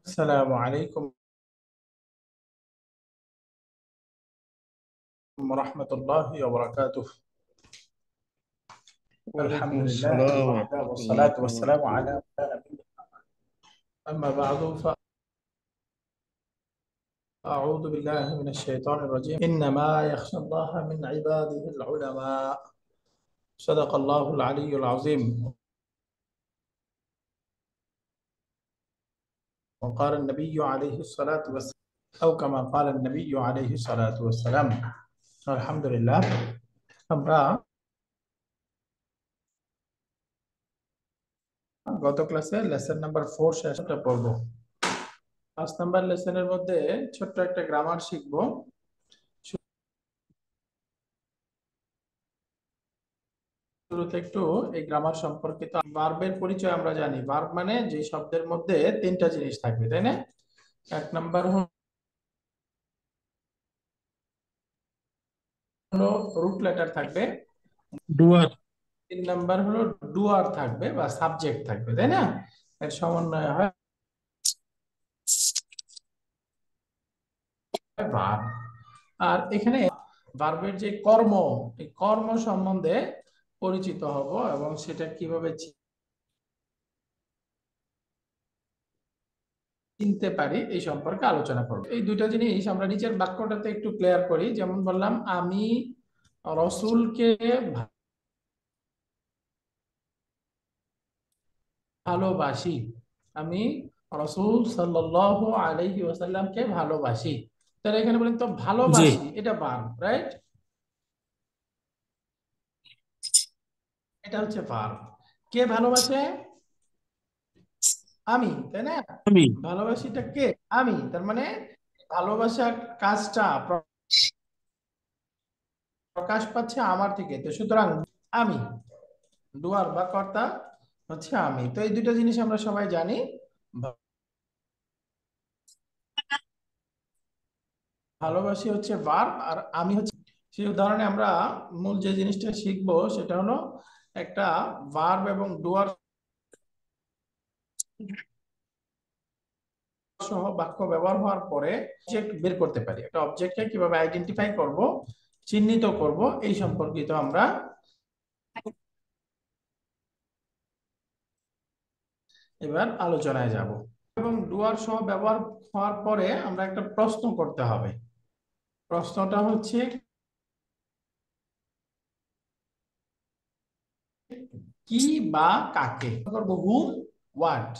السلام عليكم ورحمة الله وبركاته. الحمد وعليكم لله السلام وحده ورحمة الله والصلاة والسلام وبركاته. على نبينا. أما بعد فأعوذ بالله من الشيطان الرجيم. إنما يخشى الله من عباده العلماء. صدق الله العلي العظيم. وقال النبي عليه الصلاة والسلام أو كما قال النبي عليه الصلاة والسلام. الحمد لله আমরা গত ক্লাসে লেসন নাম্বার 4 শেষটা পড়ব। 5 নাম্বার লেসনের মধ্যে ছোট্ট একটা গ্রামার শিখবো। শুরুতে একটু এই গ্রামার সম্পর্কিত ভার্বের পরিচয় আমরা জানি। ভার্ব মানে যে শব্দের মধ্যে তিনটা জিনিস থাকবে, তাই না? এক নাম্বার হলো রুট লেটার থাকবে, ডুয়ার। তিন নাম্বার হলো ডুয়ার থাকবে বা সাবজেক্ট থাকবে, তাই না? এর সমন্বয় হয় ভার্ব। আর এখানে ভার্বের যে কর্ম, এই কর্ম সম্বন্ধে পরিচিত হব এবং সেটা কিভাবে চিনতে পারি এই সম্পর্কে আলোচনা করব। এই দুইটা জিনিস আমরা নিচের বাক্যটাতে একটু ক্লিয়ার করি। যেমন বললাম, আমি রসুলকে ভালোবাসি। আমি রসুল সাল্লাল্লাহু আলাইহি ওয়াসাল্লামকে ভালোবাসি। তাহলে এখানে বলেন তো জি। ভালোবাসি, এটা ভার্ব, রাইট? এটা হচ্ছে ভার্ব। কে ভালোবাসে? আমি, তাই না? আমি। ভালোবাসিটা কে? আমি। তার মানে ভালোবাসা কাজটা প্রকাশ পাচ্ছে আমার থেকে, তো সুতরাং আমি, ডুয়ার বা কর্তা হচ্ছে আমি। তো এই দুটো জিনিস আমরা সবাই জানি। ভালোবাসি হচ্ছে ভার্ব আর আমি হচ্ছে। সেই উদাহরণে আমরা মূল যে জিনিসটা শিখবো সেটা হলো একটা ভার্ব এবং ডুয়ার সহ বাক্য ব্যবহার হওয়ার পরে অবজেক্ট বের করতে পারি। একটা অবজেক্টকে কিভাবে আইডেন্টিফাই করব, চিহ্নিত করব, এই সম্পর্কিত আমরা এবার আলোচনায় যাব। এবং ডুয়ার সহ ব্যবহার হওয়ার পরে আমরা একটা প্রশ্ন করতে হবে। প্রশ্নটা হচ্ছে কি বা কাকে করবো, হুম, হোয়াট।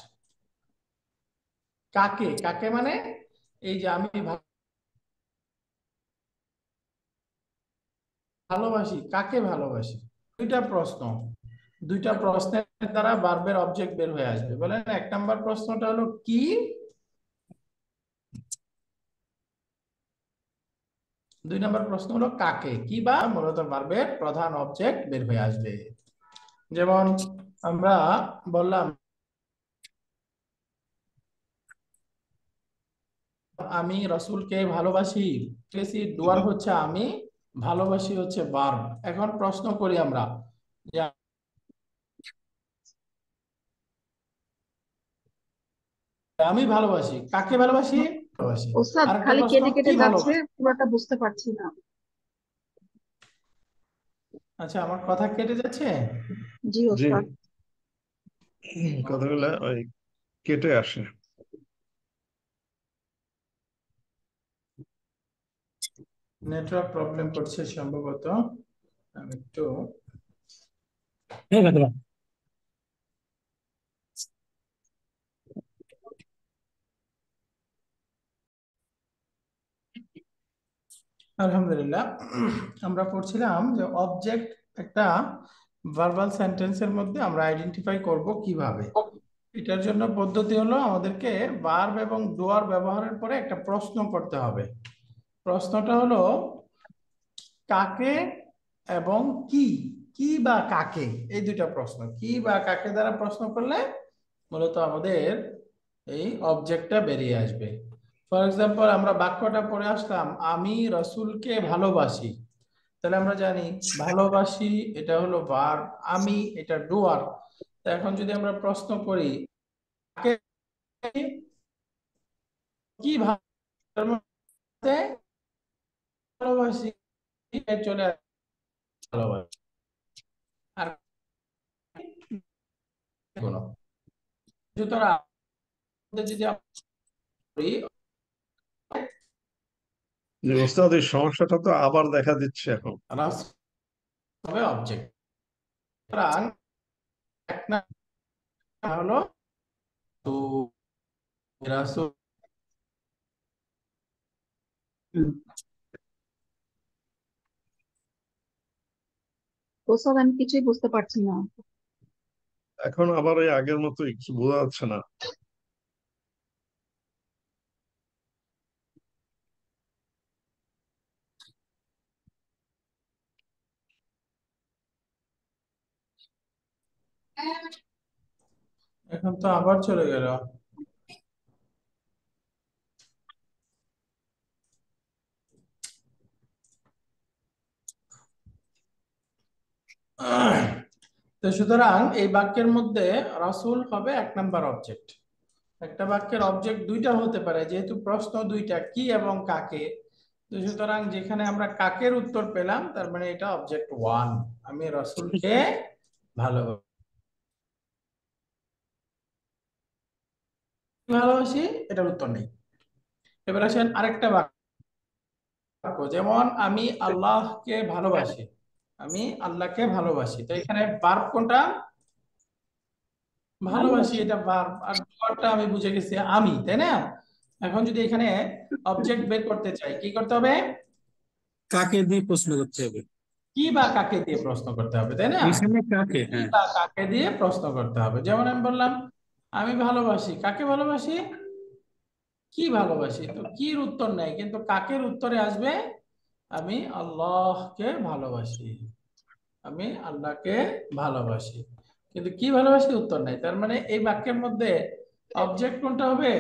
কাকে, কাকে মানে এই যে আমি ভালোবাসি, কাকে ভালোবাসি। দুইটা প্রশ্ন, দুইটা প্রশ্নের দ্বারা ভার্বের অবজেক্ট বের হয়ে আসবে। বলেন, এক নাম্বার প্রশ্নটা হলো কি, দুই নাম্বার প্রশ্ন হলো কাকে। কি বা মূলত ভার্বের প্রধান অবজেক্ট বের হয়ে আসবে। যেমন আমরা বললাম, আমি রসুলকে ভালোবাসি, ডুয়ার হচ্ছে আমি, ভালোবাসি হচ্ছে ভার্ব। এখন প্রশ্ন করি আমরা যে আমি ভালোবাসি, কাকে ভালোবাসি? ভালোবাসি। ওস্তাদ আরেকটা খালি প্রশ্ন, কেটে কি কেটে যাচ্ছে, ভালোবাসি? পুরোটা বুঝতে পারছি না। আচ্ছা, আমার কথা কেটে যাচ্ছে। জি জি, ওস্তাদ। কথাগুলা ওই কেটে আসে। নেটওয়ার্ক প্রবলেম করছে সম্ভবত। আমি একটু হ্যাঁ দাদা। আলহামদুলিল্লাহ। আমরা পড়ছিলাম যে অবজেক্ট একটা ভার্বাল সেন্টেন্সের মধ্যে আমরা আইডেন্টিফাই করব কিভাবে। এটার জন্য পদ্ধতি হলো আমাদেরকে ভার্ব এবং ডুয়ার ব্যবহারের পরে একটা প্রশ্ন করতে হবে। প্রশ্নটা হলো কাকে এবং কি। কি বা কাকে, এই দুইটা প্রশ্ন। কি বা কাকে দ্বারা প্রশ্ন করলে মূলত আমাদের এই অবজেক্টটা বেরিয়ে আসবে। ফর এক্সাম্পল, আমরা বাক্যটা পড়ে আসলাম, আমি রসুলকে ভালোবাসি। তাহলে আমরা জানি ভালোবাসি এটা হলো ভার্ব, আমি এটা ডুয়ার। তো এখন যদি আমরা প্রশ্ন করি কাকে, কি ভালোবাসে, ভালোবাসি, চলে আসে ভালোবাসি। আর কোনো সুতরাং যদি আমরা করি, যে ওস্তাদ এই সমস্যাটা তো আবার দেখা দিচ্ছে এখন। রাসূল হবে অবজেক্ট। সুতরাং এক না হলো তো রাসূল। ওসব আমি কিছুই বুঝতে পারছি না। এখন আবার ওই আগের মতো কিছু বোঝা যাচ্ছে না। এখন তো আবার চলে গেল। তো সুতরাং এই বাক্যের মধ্যে রাসূল হবে এক নাম্বার অবজেক্ট। একটা বাক্যের অবজেক্ট দুইটা হতে পারে, যেহেতু প্রশ্ন দুইটা, কি এবং কাকে। তো সুতরাং যেখানে আমরা কাকের উত্তর পেলাম, তার মানে এটা অবজেক্ট ওয়ান। আমি রাসূলকে ভালোবাসি, এটার উত্তর নেই। এবার আসেন আরেকটা বাক্য, যেমন আমি আল্লাহকে ভালোবাসি। আমি আল্লাহকে ভালোবাসি, তো এখানে ভার্ব কোনটা? ভালোবাসি, ভালোবাসি। এটা ভার্ব। আর ডুয়ারটা আমি বুঝে গেছি আমি, তাই না? এখন যদি এখানে অবজেক্ট বের করতে চাই, কি করতে হবে? কাকে দিয়ে প্রশ্ন করতে হবে? কি বা কাকে দিয়ে প্রশ্ন করতে হবে, তাই না? এখানে কাকে, কি হ্যাঁ। বা কাকে দিয়ে প্রশ্ন করতে হবে। যেমন আমি বললাম আমি ভালোবাসি, কাকে ভালোবাসি? কি ভালোবাসি, তো কির উত্তর নেই, কিন্তু কাকের উত্তরে আসবে আমি আল্লাহকে ভালোবাসি। আমি আল্লাহকে ভালোবাসি, কিন্তু কি ভালোবাসি উত্তর নাই। তার মানে এই বাক্যের মধ্যে অবজেক্ট কোনটা হবে?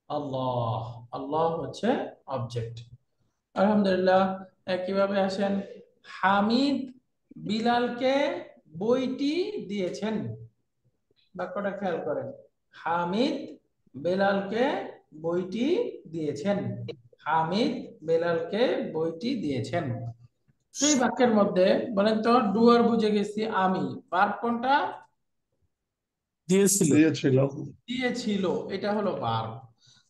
আল্লাহ। আল্লাহ হচ্ছে অবজেক্ট। আলহামদুলিল্লাহ। একইভাবে আসেন, হামিদ বিলালকে বইটি দিয়েছেন। বাক্যটা খেয়াল করেন, হামিদ বেলালকে বইটি দিয়েছেন। হামিদ বেলালকে বইটি দিয়েছেন। সেই বাক্যের মধ্যে বলেন তো, ডুয়ার বুঝে গেছি আমি, ভার্ব কোনটা? দিয়েছিল। দিয়েছিল। দিয়েছিল, এটা হলো ভার্ব।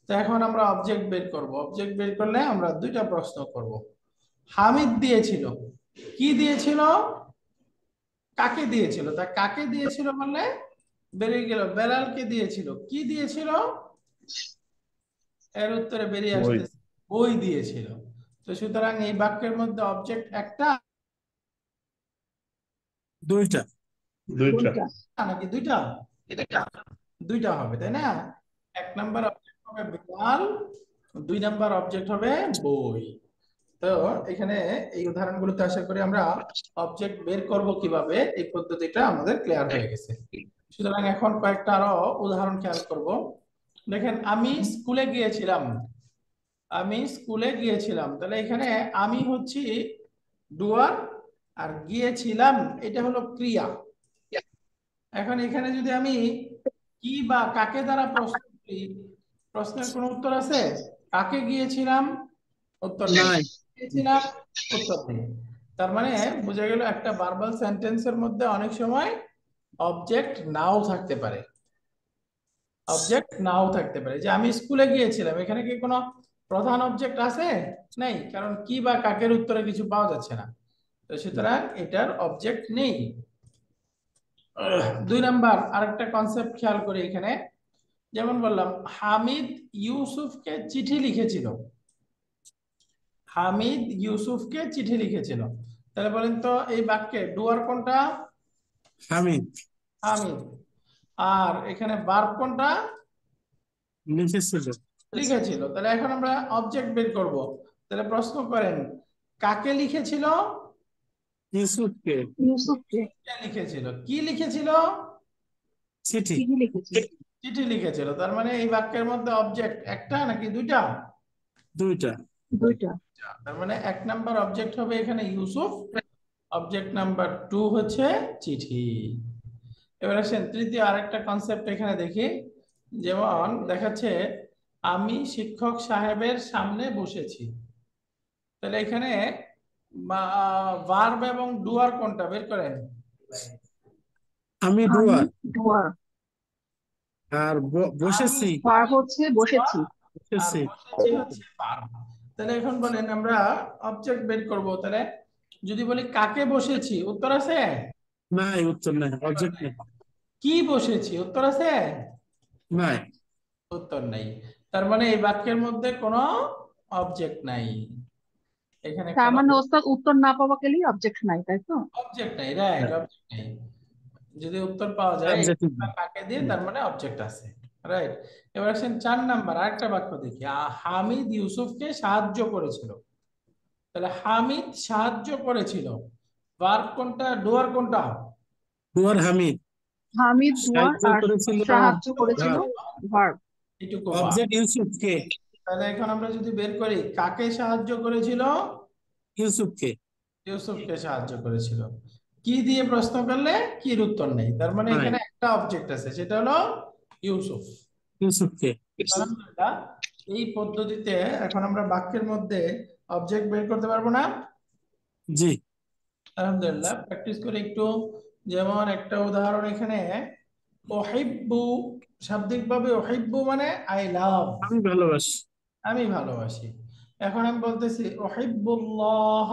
তো এখন আমরা অবজেক্ট বের করব। অবজেক্ট বের করলে আমরা দুইটা প্রশ্ন করব। হামিদ দিয়েছিল, কি দিয়েছিল? কাকে দিয়েছিল? তা কাকে দিয়েছিল বললে বেরিয়ে গেল বেলালকে দিয়েছিল। কি দিয়েছিল? এর উত্তরে বেরিয়ে ওই আসতেছে বই দিয়েছিল। তো সুতরাং এই বাক্যের মধ্যে অবজেক্ট একটা দুইটা। দুইটা। দুইটা। নাকি দুইটা? দুইটা হবে, তাই না? এক নাম্বার অবজেক্ট হবে বেলাল, দুই নাম্বার অবজেক্ট হবে বই। তো এখানে এই উদাহরণগুলোতে আশা করি আমরা অবজেক্ট বের করব কিভাবে, এই পদ্ধতিটা আমাদের ক্লিয়ার হয়ে গেছে। সুতরাং এখন কয়েকটা আরো উদাহরণ খেয়াল করব। দেখেন, আমি স্কুলে গিয়েছিলাম। আমি স্কুলে গিয়েছিলাম, তাহলে এখানে আমি হচ্ছি ডুয়ার, আর গিয়েছিলাম এটা হলো ক্রিয়া। এখন এখানে যদি আমি কি বা কাকে দ্বারা প্রশ্ন করি, প্রশ্নের কোনো উত্তর আছে? কাকে গিয়েছিলাম, উত্তর নেই। নাই। গিয়েছিলাম, উত্তর নেই। তার মানে বোঝা গেল একটা ভার্বাল সেন্টেন্সের মধ্যে অনেক সময় অবজেক্ট নাও থাকতে পারে। অবজেক্ট নাও থাকতে পারে। যে আমি স্কুলে গিয়েছিলাম, এখানে কি কোনো প্রধান অবজেক্ট আছে? নেই, কারণ কি বা কাকের উত্তরে কিছু পাওয়া যাচ্ছে না। তো সুতরাং এটার অবজেক্ট নেই। দুই নাম্বার আরেকটা কনসেপ্ট খেয়াল করি এখানে। যেমন বললাম হামিদ ইউসুফকে চিঠি লিখেছিল। হামিদ ইউসুফকে চিঠি লিখেছিল, তাহলে বলেন তো এই বাক্যে ডুয়ার কোনটা? হামিদ হামিদ। আর এখানে ভার্ব কোনটা? লিখেছিল। লিখেছিল। তাহলে এখন আমরা অবজেক্ট বের করব। তাহলে প্রশ্ন করেন, কাকে লিখেছিল? ইউসুফকে ইউসুফকে কে লিখেছিল? কি লিখেছিল? চিঠি। চিঠি লিখেছে। চিঠি লিখেছিল। তার মানে এই বাক্যের মধ্যে অবজেক্ট একটা নাকি দুইটা? দুইটা। দুইটা। তার মানে এক নাম্বার অবজেক্ট হবে এখানে ইউসুফ, অবজেক্ট নাম্বার টু হচ্ছে চিঠি। এবার আসেন তৃতীয় আরেকটা কনসেপ্ট এখানে দেখি। যেমন দেখাচ্ছে আমি শিক্ষক সাহেবের সামনে বসেছি। তাহলে এখানে ভার্ব এবং ডুয়ার কোনটা বের করেন? আমি আমি ডুয়ার ডুয়ার, আর আমি বসেছি ভার্ব হচ্ছে বসেছি। আর বসেছি বসেছি হচ্ছে ভার্ব। তাহলে এখন বলেন আমরা অবজেক্ট বের করব। তাহলে যদি বলি কাকে বসেছি, উত্তর আছে? নাই, উত্তর নাই, অবজেক্ট নেই, কি বসেছি, উত্তর আছে? নাই। উত্তর নাই। তার মানে এই বাক্যের মধ্যে কোনো অবজেক্ট নাই, এখানে তার কোনো মানে ওস্তাদ উত্তর না পাওয়া গেলেই অবজেক্ট নাই, তাই তো? অবজেক্ট নাই, রাইট, অবজেক্ট নাই। যদি উত্তর পাওয়া যায় সাবজেক্টিভ। কাকে দিয়ে, তার মানে অবজেক্ট আছে, রাইট। এবার আসেন 4 নাম্বার আরেকটা বাক্য দেখি। হামিদ ইউসুফকে সাহায্য করেছিল। তাহলে হামিদ সাহায্য করেছিল, ভার্ব কোনটা, ডুয়ার কোনটা? ডুয়ার হামিদ, হামিদ ডুয়ার সাহায্য আর করেছিল সাহায্য করেছিল ভার্ব, ভার্ব। এটুকু ভার্ব। অবজেক্ট ইউসুফকে, তাহলে এখন আমরা যদি বের করি কাকে সাহায্য করেছিল, ইউসুফকে। ইউসুফকে সাহায্য করেছিল। কি দিয়ে প্রশ্ন করলে কির উত্তর নেই, তার মানে নাই, এখানে একটা অবজেক্ট আছে, সেটা হলো ইউসুফ। ইউসুফকে। আলহামদুলিল্লাহ। এই পদ্ধতিতে এখন আমরা বাক্যের মধ্যে অবজেক্ট বের করতে পারবো না? জি, আলহামদুলিল্লাহ, প্র্যাকটিস করে একটু। যেমন একটা উদাহরণ এখানে, ওহিব্বু, শাব্দিকভাবে ওহিব্বু মানে আই লাভ, আমি ভালোবাসি, আমি ভালোবাসি। এখন আমি বলতেছি ওহিব্বুল্লাহ,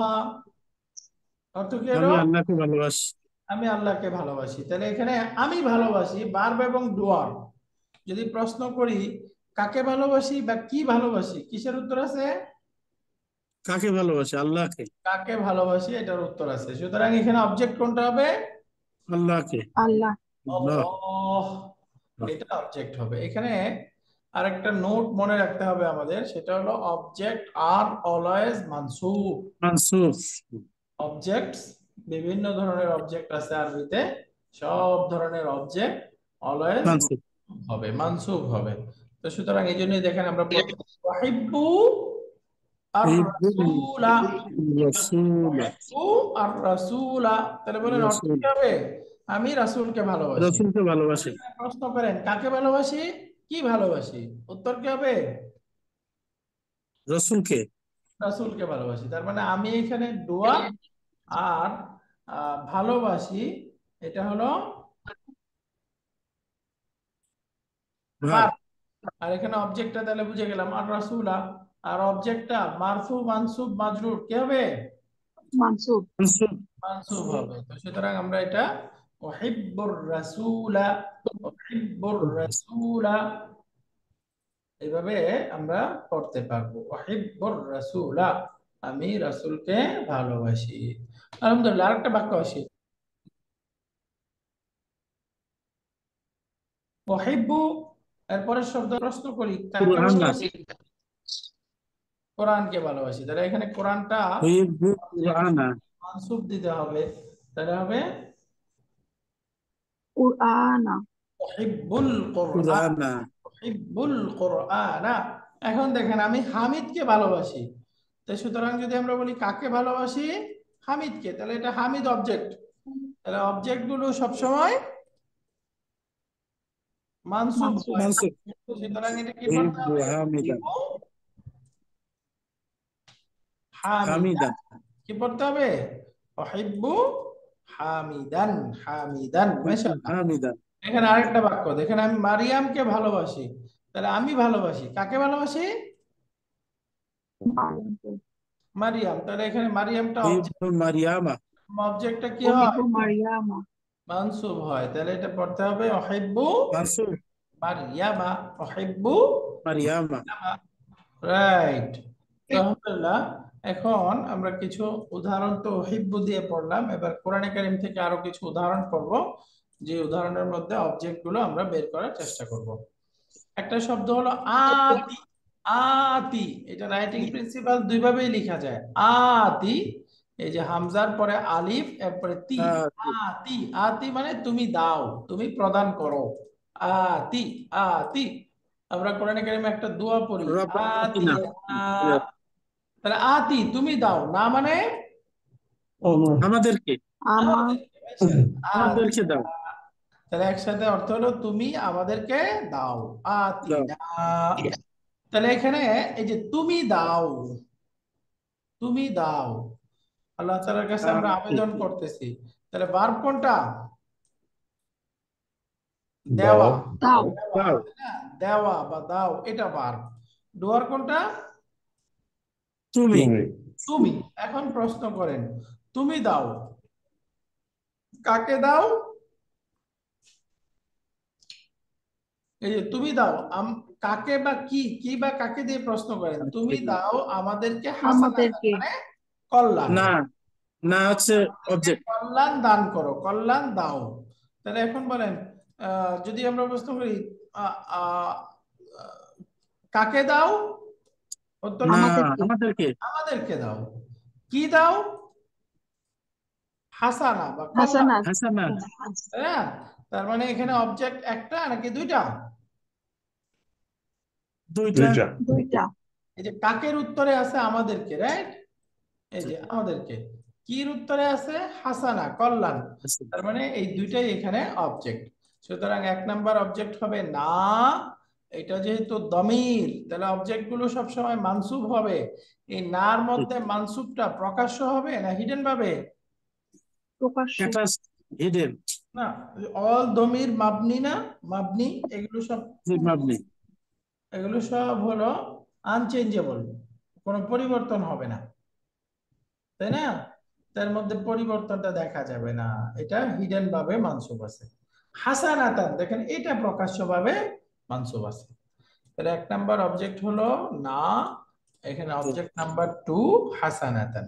অর্থ কি হলো? আমি আল্লাহকে ভালোবাসি। আমি আল্লাহকে ভালোবাসি। তাহলে এখানে আমি ভালোবাসি ভার্ব এবং ডুয়ার। যদি প্রশ্ন করি কাকে ভালোবাসি বা কি ভালোবাসি, কিসের উত্তর আছে? কাকে ভালোবাসি? আল্লাহকে, কাকে ভালোবাসি, এটার উত্তর আছে। সুতরাং এখানে অবজেক্ট কোনটা হবে? আল্লাহকে। আল্লাহ। আল্লাহ। আল্লাহ, এটা অবজেক্ট হবে। এখানে আরেকটা নোট মনে রাখতে হবে আমাদের, সেটা হলো অবজেক্ট আর অলওয়েজ মানসুব। মানসুফ, অবজেক্টস, বিভিন্ন ধরনের অবজেক্ট আছে আরবিতে, সব ধরনের অবজেক্ট অলওয়েজ মানসুফ। হবে, মানসুব হবে। তো সুতরাং এই জন্যই দেখেন আমরা পড়তে ওয়াহিব্বু আর রাসূলা, রাসূল, ওয়াহিব্বু আর রাসূলা। তাহলে বলেন অর্থ রাসূল, কি হবে? আমি রাসূলকে ভালোবাসি। রাসূলকে ভালোবাসি। প্রশ্ন করেন কাকে ভালোবাসি, কি ভালোবাসি, উত্তর কি হবে? রাসূলকে। রাসূলকে ভালোবাসি। তার মানে আমি এখানে দোয়া আর ভালোবাসি, এটা হলো ভার্ব, ভার্ব। আর এখানে অবজেক্টটা তাহলে বুঝে গেলাম আর রাসূলা। আর অবজেক্টটা মারফু মানসুব মাজরুর কি হবে? মানসুব। মানসুব। মানসুব হবে। তো সুতরাং আমরা এটা উহিব্বুর রাসূলা, উহিব্বুর রাসূলা এইভাবে আমরা পড়তে পারবো। উহিব্বুর রাসূলা, আমি রাসূলকে ভালোবাসি। আলহামদুলিল্লাহ, আরেকটা বাক্য আসি। উহিব্বু, এরপরের শব্দ প্রশ্ন করি কাকে কুরআনা, ভালোবাসি? কোরআনকে ভালোবাসি। তাহলে এখানে কোরআনটা ইউহিব্বু কুরআনা, মানসুব দিতে হবে। তাহলে হবে কুরআনা। উহিব্বুল কোরআন, কুরআনা। উহিব্বুল কোরআনা। এখন দেখেন আমি হামিদকে ভালোবাসি। তো সুতরাং যদি আমরা বলি কাকে ভালোবাসি, হামিদকে, তাহলে এটা হামিদ অবজেক্ট। তাহলে অবজেক্ট গুলো সবসময় মানসুব মানসুব। হয়। মানসুব। সুতরাং এটা কি পড়তে ইউহিব্বু হবে? হামিদান, উহিব্বু হামিদান। হামিদান, কি পড়তে হবে? উহিব্বু হামিদান, হামিদান, মাশাআল্লাহ। হামিদান। এখানে আরেকটা বাক্য দেখেন, আমি মারিয়ামকে ভালোবাসি। তাহলে আমি ভালোবাসি কাকে ভালোবাসি? মারিয়াম। তাহলে এখানে মারিয়ামটা অবজেক্ট, ইউহিব্বু মারিয়ামা, অবজেক্টটা কি হয়? উহিব্বু মারিয়ামা। মানসুব হয়। তাহলে এটা পড়তে হবে উহিব্বু মানসুব, মারিয়ামা, উহিব্বু মারিয়ামা। রাইট। তো আলহামদুলিল্লাহ, এখন আমরা কিছু উদাহরণ তো উহিব্বু দিয়ে পড়লাম। এবার কোরআনে কারীম থেকে আরো কিছু উদাহরণ পড়ব, যে উদাহরণের মধ্যে অবজেক্ট গুলো আমরা বের করার চেষ্টা করব। একটা শব্দ হলো আতি, আতি। এটা রাইটিং প্রিন্সিপাল দুই ভাবেই লেখা যায়। আতি, এই যে হামজার পরে আলিফ, এরপরে তি। আতি, আতি মানে তুমি দাও, তুমি প্রদান করো। আতি, আতি। আমরা কোরআনে কারিমে একটা দোয়া পড়ি, আতি রব্বানা, না। তাহলে আতি তুমি দাও, না মানে আমাদেরকে, আমার। আমাদেরকে। আতি, আমাদেরকে দাও, তাহলে একসাথে অর্থ হলো তুমি আমাদেরকে দাও। আতি দাও। না। তাহলে এখানে এই যে তুমি দাও, তুমি দাও, আল্লাহ তাআলার কাছে আমরা আবেদন করতেছি। তাহলে ভার্ব কোনটা? দেওয়া, দাও দাও। দেওয়া, দাও। তাই না? দেওয়া বা দাও এটা ভার্ব। ডুয়ার কোনটা? তুমি। তুমি তুমি। এখন প্রশ্ন করেন, তুমি দাও, কাকে দাও? এই যে তুমি দাও, কাকে বা কি, কি বা কাকে দিয়ে প্রশ্ন করেন? তুমি দাও আমাদেরকে হাসানাতান, আমাদেরকে। মানে কল্যাণ, না, না হচ্ছে অবজেক্ট। কল্যাণ দান করো, কল্যাণ দাও। তাহলে এখন বলেন, যদি আমরা প্রশ্ন করি আহ, আহ, কাকে দাও, উত্তর না, কি? আমাদেরকে। আমাদেরকে। আমাদেরকে দাও। কি দাও? হাসানা বা কল্যাণ, হাসানাত। হাসানা। তাই না? তার মানে এখানে অবজেক্ট একটা নাকি দুইটা? দুইটা। দুইটা দুইটা। এই যে কাকের উত্তরে আছে আমাদেরকে, রাইট? এই যে আমাদেরকে। কির উত্তরে আছে হাসানা, কল্যাণ। তার মানে এই দুইটাই এখানে অবজেক্ট। সুতরাং এক নাম্বার অবজেক্ট হবে না। এটা যেহেতু দমির, তাহলে অবজেক্ট গুলো সবসময় মানসুব হবে। এই নার মধ্যে মানসুবটা প্রকাশ্য হবে না হিডেন ভাবে? প্রকাশ্য। এটা হিডেন। না, অল দমির মাবনি না, মাবনি, এগুলো সব, আপনি। এগুলো সব হলো আনচেঞ্জেবল, কোনো পরিবর্তন হবে না, তাই না? তার মধ্যে পরিবর্তনটা দেখা যাবে না, এটা হিডেন ভাবে মানসুব আছে। হাসানাতান দেখেন, এটা প্রকাশ্য ভাবে মানসুব আছে। তাহলে এক নাম্বার অবজেক্ট হলো না, এখানে অবজেক্ট নাম্বার 2 হাসানাতান,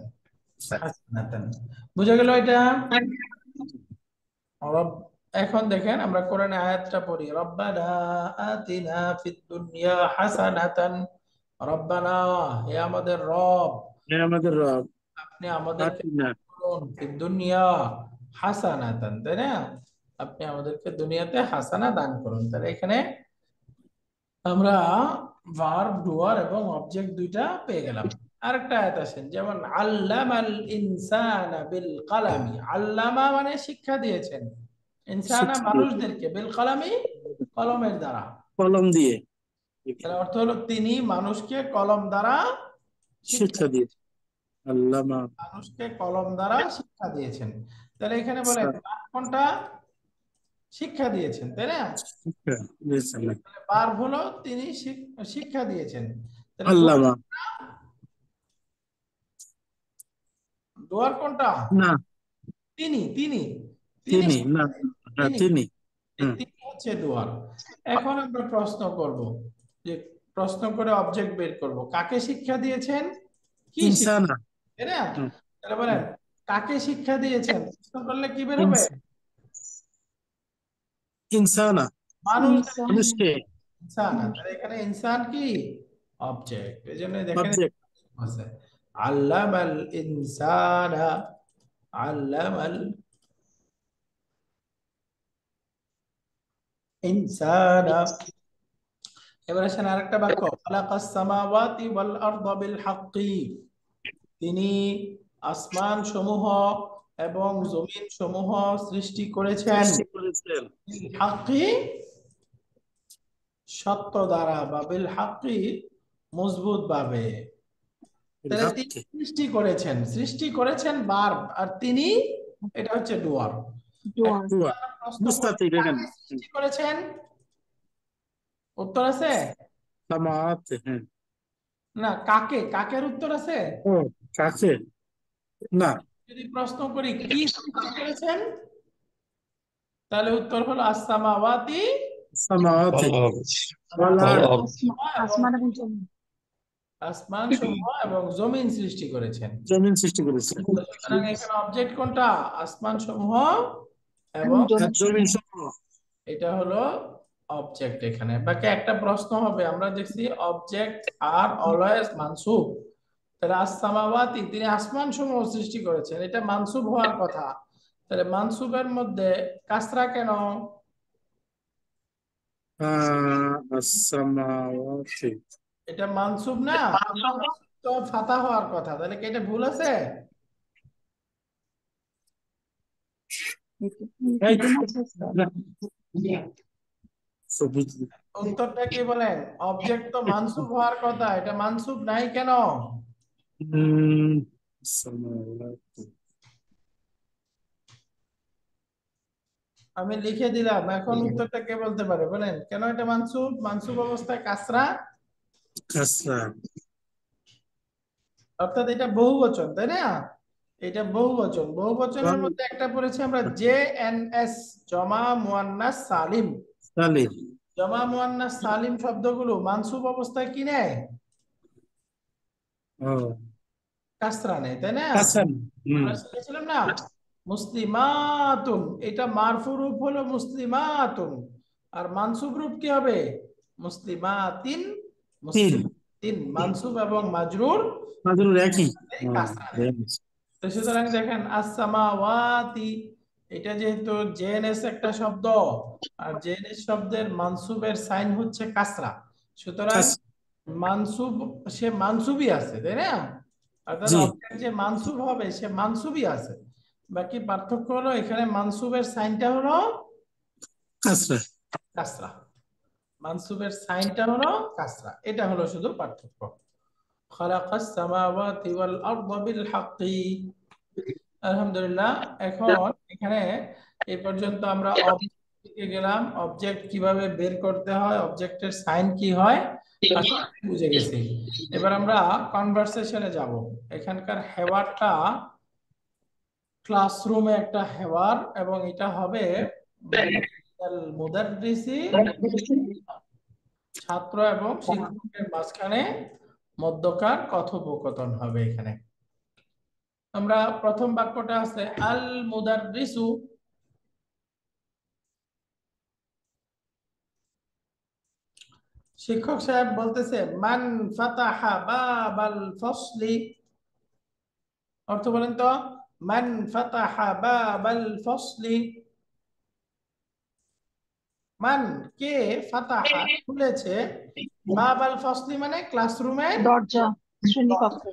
হাসানাতান। বুঝা গেল এটা? রব- এখন দেখেন আমরা কোরআনে আয়াতটা পড়ি, রব্বানা আতিনা ফিদ দুনিয়া হাসানাতান। রব্বানা, হে আমাদের রব, আমাদের রব। আপনি আমাদেরকে আতিনা। করুন ফিদ দুনিয়া হাসানাতান, তাই না? আপনি আমাদেরকে দুনিয়াতে হাসানা দান করুন। তাহলে এখানে আমরা ভার্ব, ডুয়ার এবং অবজেক্ট দুইটা পেয়ে গেলাম। আরেকটা আয়াত আসেন, যেমন আল্লামাল ইনসানা বিল কালামি। আল্লামা মানে শিক্ষা দিয়েছেন, ইনসানা শিক্ষা দিয়ে। মানুষদেরকে, বিল কালামি কলমের দ্বারা। কলম দিয়ে। তাহলে অর্থ হলো তিনি মানুষকে কলম দ্বারা শিক্ষা, শিক্ষা দিয়ে। আল্লামা। মানুষকে কলম দ্বারা শিক্ষা দিয়েছেন। তাহলে এখানে বলেন কোনটা? শিক্ষা দিয়েছেন, তাই না? শিক্ষা দিয়েছেন। ভার্ব হলো তিনি শিক্ষা দিয়েছেন। তাহলে আল্লামা। ডুয়ার কোনটা? না, তিনি, তিনি, তিনি তিনি না। শিক্ষা দেন, হ্যাঁ, তিনি, তিনি। এই হুম। তিনি হচ্ছে ডুয়ার। এখন আমরা প্রশ্ন করব, যে প্রশ্ন করে অবজেক্ট বের করব, কাকে শিক্ষা দিয়েছেন, কি শিক্ষা, ইনসানা। তাই না? হুম, তাহলে হুম। বলেন কাকে শিক্ষা দিয়েছেন, প্রশ্ন করলে কি বের হবে? ইনসানা। মানুষ, ইনসান। মানুষকে। ইনসান। তাহলে এখানে ইনসান কি অবজেক্ট, এই জন্য দেখেন অবজেক্ট। আছে আল্লামাল ইনসানা, আল্লামাল ইনসানা। এবার আসেন আরেকটা বাক্য, খালাকাস সামাওয়াতি ওয়াল আরদা বিল হাক্কি। তিনি আসমান সমূহ এবং জমিন সমূহ সৃষ্টি করেছেন সৃষ্টি করেছেন। বিল হাক্কি, সত্য দ্বারা, বা বিল হাক্কি মজবুত ভাবে। তাহলে তিনি হাক্কে। সৃষ্টি করেছেন, সৃষ্টি করেছেন ভার্ব, আর তিনি এটা হচ্ছে ডুয়ার। ডুয়ার। এখন হুয়া। আমরা প্রশ্ন করি মুস্তাতির এখানে। কাকে সৃষ্টি করেছেন? উত্তর আছে? সামাত। হ্যাঁ। না, কাকে, কাকের উত্তর আছে? ও, কাছে। না। যদি প্রশ্ন করি কি সৃষ্টি করেছেন, তাহলে উত্তর হলো আসসামাওয়াতি সামাত। ভালো হবে ওয়ালা। ভালো হবে এবং আসমান এবং জমিন। আসমান সমূহ এবং জমিন সৃষ্টি করেছেন। জমিন সৃষ্টি করেছেন। তো সুতরাং এখানে অবজেক্ট কোনটা? আসমান সমূহ এবং এবং আর জমিন জমিন সমূহ। সমূহ। এটা হলো অবজেক্ট। এখানে বাকি একটা প্রশ্ন হবে, আমরা দেখছি অবজেক্ট আর অলওয়েজ মানসুব। তাহলে আসসামাওয়াতি, তিনি আসমান সমূহ সৃষ্টি করেছেন, এটা মানসুব হওয়ার কথা। তাহলে মানসুবের মধ্যে কাসরা কেন? আসসামাওয়াতি। এটা মানসুব না, তো ফাতা হওয়ার কথা, তাহলে কি এটা ভুল আছে? এই, হিডেন আছে স্যার। না, সবুজ। উত্তরটা কি বলেন? অবজেক্ট তো মানসুব হওয়ার কথা, এটা মানসুব নাই কেন? السماوات আমি লিখে দিলাম, এখন উত্তরটা কে বলতে পারে বলেন? কেন এটা মানসুব? মানসুব অবস্থায় কাসরা, كسرة অর্থাৎ এটা বহুবচন, তাই না? এটা বহুবচন, বহুবচনের মধ্যে একটা পড়েছি আমরা জে এন এস, জমা মুয়ান্নাস সালিম। سالم জমা মুয়ান্নাস সালিম শব্দগুলো মানসুব অবস্থায় কি নেয়? اه কাসরা নেয়, তাই না? قسم আমরা শিখেছিলাম না, মুসলিমাতুন, এটা মারফু রূপ হলো মুসলিমাতুন, আর মানসুব রূপ কি হবে? মুসলিমাতিন, তিন মুসলিমাতিন। মানসুব এবং মাজরুর মাদুর একই কাসরা নেয়। তো সুতরাং দেখেন আসসামাওয়াতি, এটা যেহেতু জেএনএস একটা শব্দ, আর জেএনএস শব্দের মানসুবের সাইন হচ্ছে কাসরা, সুতরাং মানসুব, সে মানসুবই আছে, তাই না? অর্থাৎ জি অবজেক্ট যে মানসুব হবে সে মানসুবই আছে। বাকি পার্থক্য হলো এখানে মানসুবের সাইনটা হলো কাসরা কাসরা, মানসুবের সাইনটা হলো কাসরা, এটা হলো শুধু পার্থক্য। খালাকাস সামাওয়াতি ওয়াল আরদা বিল হাক্কি। আলহামদুলিল্লাহ, এখন এখানে এই পর্যন্ত আমরা অবজেক্টে গেলাম, অবজেক্ট কিভাবে বের করতে হয়, অবজেক্টের সাইন কি হয় আশা করি বুঝে গেছি। এবার আমরা কনভারসেশনে যাব। এখানকার হেওয়ারটা ক্লাসরুমে একটা হেওয়ার, এবং এটা হবে মুদাররিসি, ছাত্র এবং শিক্ষকের মাঝখানে মধ্যকার কথোপকথন হবে এখানে। আমরা প্রথম বাক্যটা আছে আল মুদাররিসু, শিক্ষক সাহেব বলতেছে মান ফাতাহা বাবাল ফসলি, অর্থ বলেন তো, মান ফাতাহা বাবাল ফসলি। মান, কে, ফাতাহা খুলেছে, বাবাল ফসলি মানে ক্লাসরুমের, দরজা, শ্রেণীকক্ষ।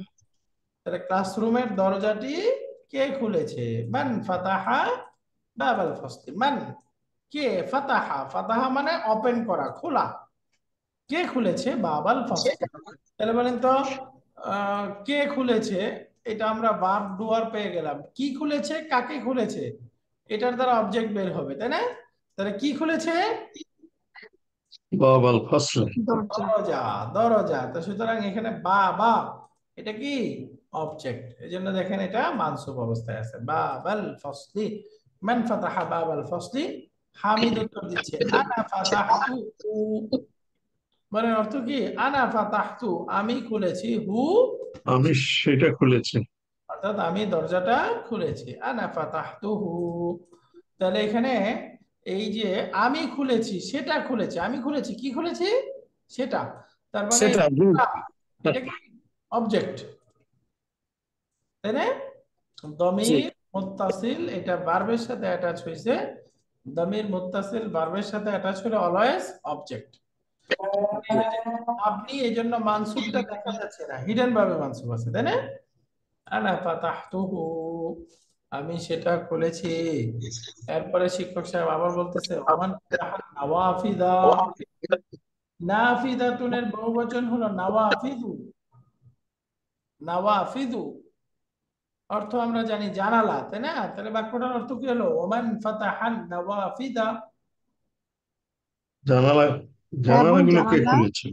তাহলে ক্লাসরুমের দরজাটি কে খুলেছে? মান ফাতাহা বাবাল ফসলি, মান, কে, ফাতাহা, ফাতাহা মানে ওপেন করা, খোলা, কে খুলেছে বাবাল ফসলি। তাহলে বলেন তো, কে খুলেছে, এটা আমরা ভার্ব ডুয়ার পেয়ে গেলাম। কি খুলেছে, কাকে খুলেছে, এটার দ্বারা অবজেক্ট বের হবে, তাই না? তাহলে কি খুলেছে? باب الفصل দরজা। দরজা, দরজা। তো সুতরাং এখানে বাবা, এটা কি অবজেক্ট, এই জন্য দেখেন এটা মানসুব অবস্থায় আছে। বাবাল ফসলি, মান ফাতাহা বাবাল ফসলি। হামিদ উত্তর দিচ্ছে আনা ফাতাহতু, মানে অর্থ কি? আনা ফাতাহতু, আমি খুলেছি, হু, আমি সেটা খুলেছি। অর্থাৎ আমি দরজাটা খুলেছি, আনা ফাতাহতুহু। তাহলে এখানে এই যে আমি খুলেছি, সেটা খুলেছে, আমি খুলেছি, কি খুলেছি? সেটা। তার মানে সেটা এটা কি অবজেক্ট, তাই না? জি দমির মুত্তাসিল, এটা ভার্বের সাথে অ্যাটাচ হয়েছে। দমির মুত্তাসিল ভার্বের সাথে অ্যাটাচ হলে অলওয়েজ অবজেক্ট। আপনি এই জন্য মানসুবটা দেখা যাচ্ছে না, হিডেন ভাবে মানসুব আছে, তাই না? আনা ফাতাহতুহু, আমি সেটা খুলেছি। এরপরে শিক্ষক সাহেব আবার বলতেছে ওমান ফাতাহা নাওয়াফিদা, নাফিদাতুনের বহুবচন হলো নাওয়াফিদু। নাওয়াফিদু অর্থ আমরা জানি জানালা, তাই না? তাহলে বাক্যটার অর্থ কি হলো? ওমান ফাতাহান নাওয়াফিদা, জানালা, এবং জানালাগুলো কে জানালা খুলেছে?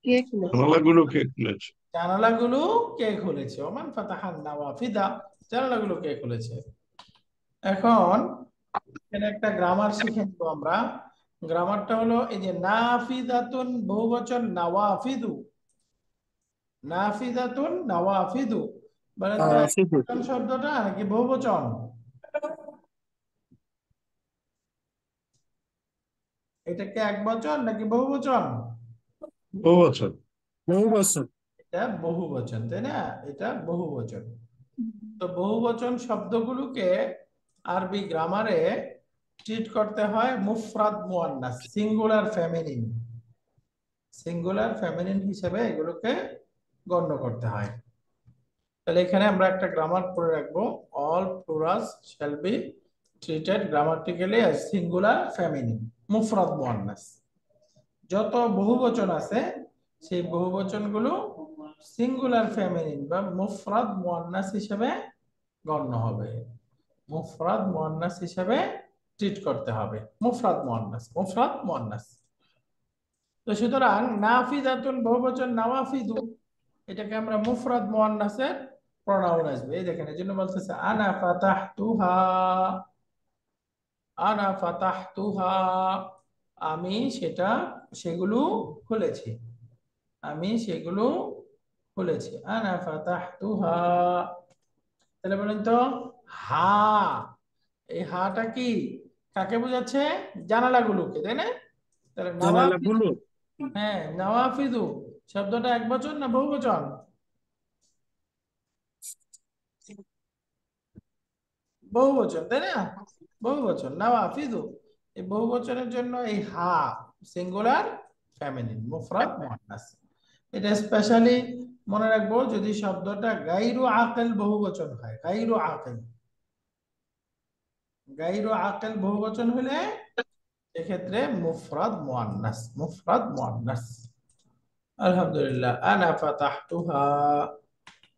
কে খুলেছে? জানালাগুলো কে খুলেছে? জানালাগুলো কে খুলেছে? ওমান ফাতাহান নাওয়াফিদা, জানালাগুলো কে খুলেছে? এখন এখানে একটা গ্রামার শিখে নিব আমরা। গ্রামারটা হলো এই যে নাফিদাতুন বহুবচন নাওয়াফিদু, নাফিদাতুন নাওয়াফিদু, বলেন তো সিদ্ধু একবচন শব্দটা নাকি বহুবচন? এটা কি একবচন নাকি বহুবচন? ও আচ্ছা, বহু বছর এটা বহুবচন, তাই না? এটা বহুবচন। তো বহুবচন শব্দগুলোকে আরবি গ্রামারে ট্রিট করতে হয় মুফরাদ মুয়ান্নাস, সিঙ্গুলার ফেমিনিন, সিঙ্গুলার ফেমিনিন হিসেবে এগুলোকে গণ্য করতে হয়। তাহলে এখানে আমরা একটা গ্রামার পড়ে রাখবো, all plurals shall be treated grammatically as singular feminine, মুফরাদ মুয়ান্নাস। যত বহুবচন আছে সেই বহুবচনগুলো সিঙ্গুলার ফেমিনিন বা মুফরাদ মুয়ান্নাস হিসেবে গণ্য হবে, মুফরাদ মুয়ান্নাস হিসেবে ট্রিট করতে হবে। মুফরাদ মুয়ান্নাস, মুফরাদ মুয়ান্নাস। তো সুতরাং নাফিজাতুন বহুবচন নাওয়াফিদু, এটাকে আমরা মুফরাদ মুয়ান্নাসের প্রোনাউন আসবে। এই দেখেন, এই জন্য বলতেছে আনা ফাতাহতুহা, আনা ফাতাহতুহা, আমি সেগুলো খুলেছি, আমি সেগুলো খুলেছি। আনা ফাতাহতুহা। তাহলে বলেন তো, হা, এই হাটা কি কাকে বোঝাচ্ছে? জানালাগুলোকে, তাই না? তাহলে জানালা নওয়াফিদু, গুলো। হ্যাঁ নওয়াফিদু শব্দটা এক বচন না বহুবচন? বহুবচন, তাই না? বহুবচন নওয়াফিদু। এই বহুবচনের জন্য এই হা সিঙ্গুলার ফেমিনিন, মুফরাদ মুয়ান্নাস। এটা স্পেশালি মনে রাখবো যদি শব্দটা গায়রু আকিল বহুবচন হয়। গায়রু আকিল, গায়রু আকিল বহুবচন হলে এক্ষেত্রে মুফরাদ মুয়ান্নাস, মুফরাদ মুয়ান্নাস। আলহামদুলিল্লাহ, আনা ফাতাহতুহা।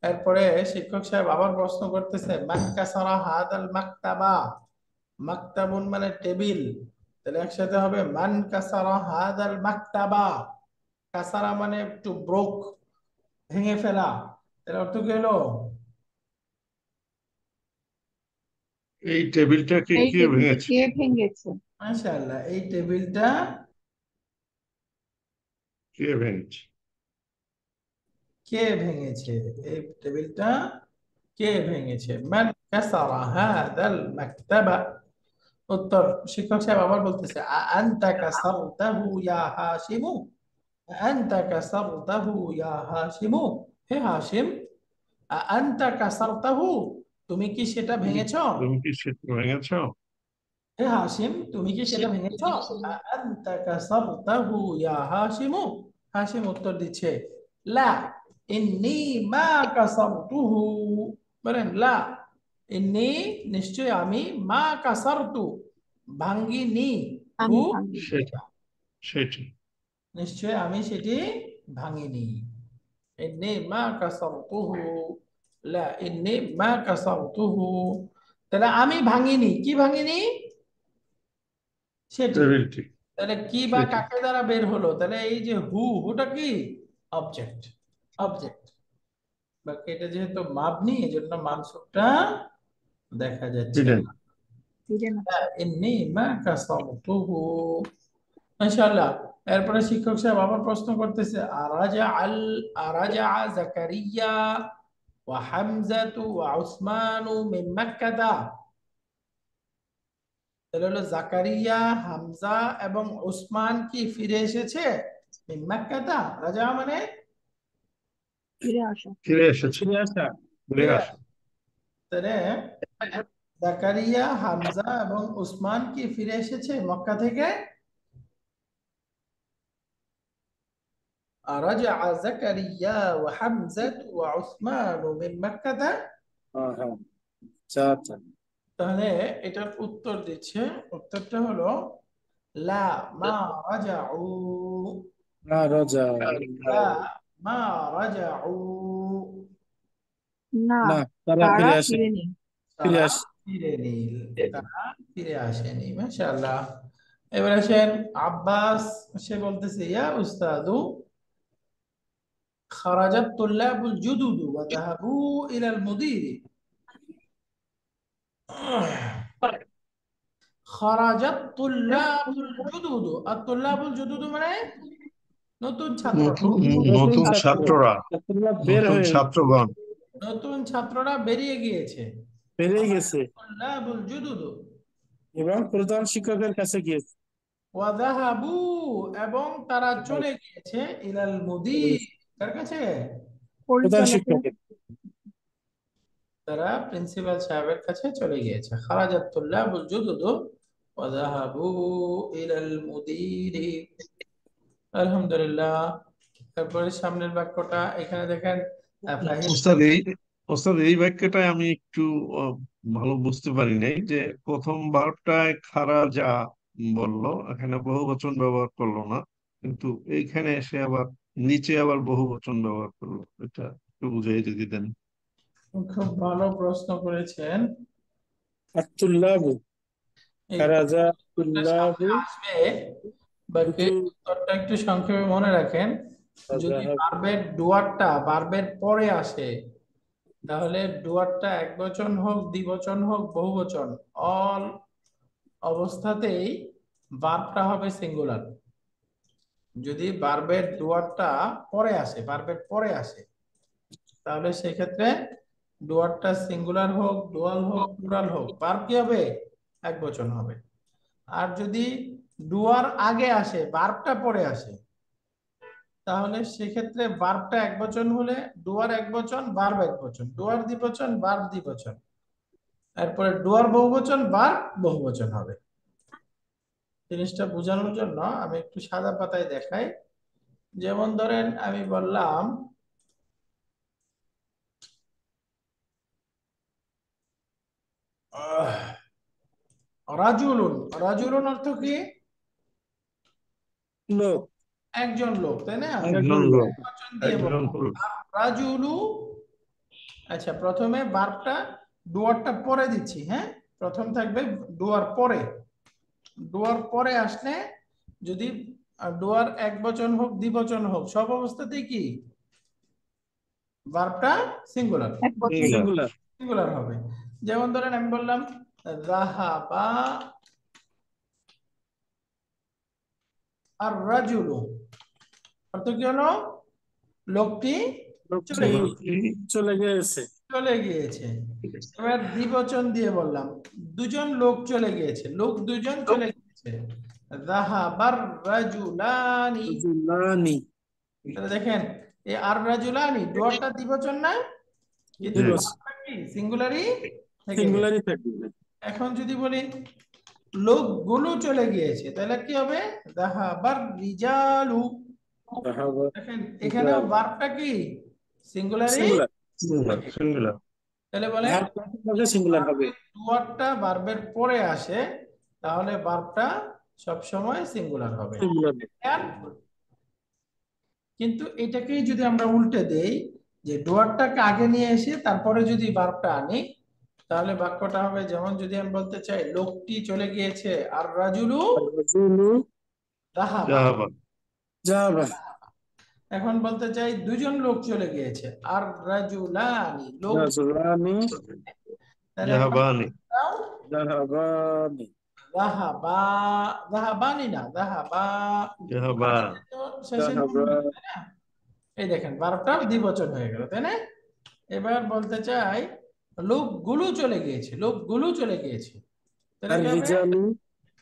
এরপরে শিক্ষক সাহেব আবার প্রশ্ন করতেছে, মান কাসারা হাদাল মাকতাবা। মাকতাবুন মানে টেবিল, তাহলে একসাথে হবে মান কাসারা হাদাল মাকতাবা। কাসারা মানে টু ব্রোক, ভেঙে ফেলা। তাহলে অর্থ কি হলো? এই টেবিলটাকে এই কে টেবিলটা ভেঙেছে? কে ভেঙেছে? মাশাআল্লাহ, এই টেবিলটা কে ভেঙেছে? কে ভেঙেছে? এই টেবিলটা কে ভেঙেছে? মান কাসারা হাদাল মাকতাবা। উত্তর, শিক্ষক সাহেব আবার বলতেছে, আনতা কাসারতাহু ইয়া হাশিমু, আনতা কাসারতাহু ইয়া হাশিমু। হে হাশিম, আনতা কাসারতাহু, তুমি কি সেটা তুমি ভেঙেছো? তুমি কি সেটা ভেঙেছো? হে হাশিম, তুমি কি সেটা ভেঙেছো? আনতা কাসারতাহু ইয়া হাশিমু। হাশিম উত্তর দিচ্ছে, লা, ইন্নী মা কাসারতুহু। বলেন লা, ইন্নী নিশ্চয় আমি, মা কাসারতু ভাঙ্গিনি, হু আমি ভাঙিনি। সেটা, সেটা। নিশ্চয় আমি সেটি ভাঙিনি। ইন্নী মা কাসারতুহু, লা ইন্নী মা কাসারতুহু। তাহলে আমি ভাঙিনি, কি ভাঙিনি? সেটি। টেবিলটি, তাহলে কি বা সেটি। কাকে দ্বারা বের হলো? তাহলে এই যে হুটা কি? Object, object. বাকি এটা যেহেতু মাবনি, এই জন্য মানসুবটা দেখা যাচ্ছে হিডেন। না। বুঝে না। ইন্নী মা কাসারতুহু। মাশাআল্লাহ। এরপরে শিক্ষক সাহেব আবার প্রশ্ন করতেছে, আরাজা জাকারিয়া ওয়া হামজাতু ওয়া উসমানু মিন মাক্কাতা। তাহলে হলো জাকারিয়া, হামজা এবং উসমান কি ফিরে এসেছে? মিন মাক্কাতা, রাজা মানে ফিরে আসো। ফিরে এসেছে, ফিরে আসা। ফিরে ফিরে আসা। আসা। তাহলে জাকারিয়া, হামজা এবং উসমান কি ফিরে এসেছে মক্কা থেকে? রাজা জাকারিয়া ওয়া হামজাতু ওয়া উসমানু মিন মাক্কাতা। হ্যাঁ হ্যাঁ, আচ্ছা আচ্ছা। তাহলে এটার উত্তর দিচ্ছে, উত্তরটা হলো লা মা রাজাউ, না রোজা। লা মা রাজাউ। না, না, তারা তারা ফিরে আসে, ফিরেনি। ফিরে তারা আসে। ফিরেনি, তারা ফিরে আসেনি। মাশাআল্লাহ। এবার আসেন আব্বাস, সে বলতেছে, ইয়া উস্তাদু খারাজাত তুল্লাবুল জুদুদু ওয়া যাহাবু ইলাল মুদিরি। খারাজাত তুল্লাবুল জুদুদু, আর তুল্লাবুল জুদুদু মানে নতুন ছাত্র, নতুন, নতুন নতুন ছাত্র, ছাত্ররা, ছাত্ররা বের নতুন হয়ে ছাত্রগণ। নতুন ছাত্ররা বেরিয়ে গিয়েছে। বেরিয়ে গেছে তুল্লাবুল জুদুদু এবং প্রধান শিক্ষকের কাছে গিয়েছে। ওয়া যাহাবু, এবং তারা চলে গিয়েছে, ইলাল মুদির, কার কাছে? প্রধান পরিচালকের। শিক্ষকের। তারা প্রিন্সিপাল সাহেবের কাছে চলে গিয়েছে। খারাজাত তুল্লাবুল জুদুদু ওয়া যাহাবু ইলাল মুদিরি। আলহামদুলিল্লাহ। তারপরে সামনের বাক্যটা এখানে দেখেন, ফাহিম। ওস্তাদ এই, ওস্তাদ এই বাক্যটায় আমি একটু আহ, ভালো বুঝতে পারি নাই যে প্রথম বারটায় খারা যা বললো, এখানে বহু বচন ব্যবহার করলো না। কিন্তু এইখানে এসে আবার নিচে আবার বহুবচন ব্যবহার করলো, এটা একটু বুঝিয়ে যদি দেন। খুব ভালো প্রশ্ন করেছেন। আতুল্লাবু এই খারাজা উত্তরটা তুল্লাবু সামনে আসবে, বাকি বুজু উত্তরটা একটু সংক্ষেপে মনে রাখেন। যদি যাহাবু ভার্বের পরে আসে, তাহলে ডুয়ারটা একবচন হোক, দ্বিবচন হোক, বহুবচন, অল অবস্থাতেই ভার্বটা হবে সিঙ্গুলার। যদি ভার্বের পরে আসে, তাহলে সেক্ষেত্রে ডুয়ারটা সিঙ্গুলার হোক, ডুয়াল হোক, প্লুরাল হোক, ভার্ব কি হবে? একবচন হবে। আর যদি ডুয়ার আগে আসে, ভার্বটা পরে আসে, তাহলে সেক্ষেত্রে ভার্বটা একবচন হলে ডুয়ার একবচন, ভার্ব একবচন, ডুয়ার দ্বিবচন, ভার্ব দ্বিবচন, এরপরে ডুয়ার বহুবচন, ভার্ব বহুবচন হবে। জিনিসটা বোঝানোর জন্য আমি একটু সাদা পাতায় দেখাই। যেমন ধরেন আমি বললাম রাজুলুন। রাজুলুন অর্থ কি? লোক একজন লোক, তাই না? একজন লোক, বচন দিয়ে একজন বললাম পুরুষ। আর রাজুলু। আচ্ছা, প্রথমে ভার্বটা ডুয়ারটা পরে দিচ্ছি, হ্যাঁ, প্রথম থাকবে ডুয়ার পরে। ডুয়ার পরে আসলে যদি ডুয়ার একবচন হোক, দ্বিবচন হোক, সব অবস্থাতেই কি ভার্বটা সিঙ্গুলার এক বছর সিঙ্গুলার। সিঙ্গুলার সিঙ্গুলার হবে। যেমন ধরেন আমি বললাম যাহাবা আর রাজুলু, অর্থ কি হলো? লোকটি চলে লোকটি গিয়েছে। চলে গিয়েছে চলে গিয়েছে। এবার দ্বিবচন দিয়ে বললাম দুজন লোক চলে গিয়েছে, লোক দুজন চলে গিয়েছে। যাহাবার রাজুলানি। রজুলানি তাহলে দেখেন এই আর রাজুলানি ডুয়ারটা দ্বিবচন না, কিন্তু জি, দিবস সিঙ্গুলারই থেকে গেছে। সিঙ্গুলারই থাকবে এখন যদি বলি লোকগুলো চলে গিয়েছে, তাহলে কি হবে? যাহাবার রিজালু। যাহাবা দেখেন এখানেও ভার্বটা কি সিঙ্গুলারই। Singular singular singular. তাহলে বলেন সিঙ্গুলার হবে ডুয়ারটা ভার্বের পরে আসে, তাহলে ভার্বটা সব সময় সিঙ্গুলার হবে। সিঙ্গুলার আর কিন্তু এটাকেই যদি আমরা উল্টে দেই, যে ডুয়ারটাকে আগে নিয়ে এসে তারপরে যদি ভার্বটা আনি, তাহলে বাক্যটা হবে যেমন যদি আমি বলতে চাই লোকটি চলে গিয়েছে আর রাজুলু রজুলু যাহাবা। যাহাবা। যাহাবা এখন বলতে চাই দুজন লোক চলে গিয়েছে আর রাজুলানি, লোক। রাজুলানি তাহলে এখন যাহাবানি। দাও, যাহাবানি যাহাবা, যাহাবানি না, যাহাবা। যাহাবা। তো শেষে নুন যাহাবা দিই, তাই না? এই দেখেন ভার্বটা দ্বিবচন হয়ে গেল, তাই না? এবার বলতে চাই লোকগুলো চলে গিয়েছে, লোকগুলো চলে গিয়েছে, তাহলে আর কি হবে? রিজালু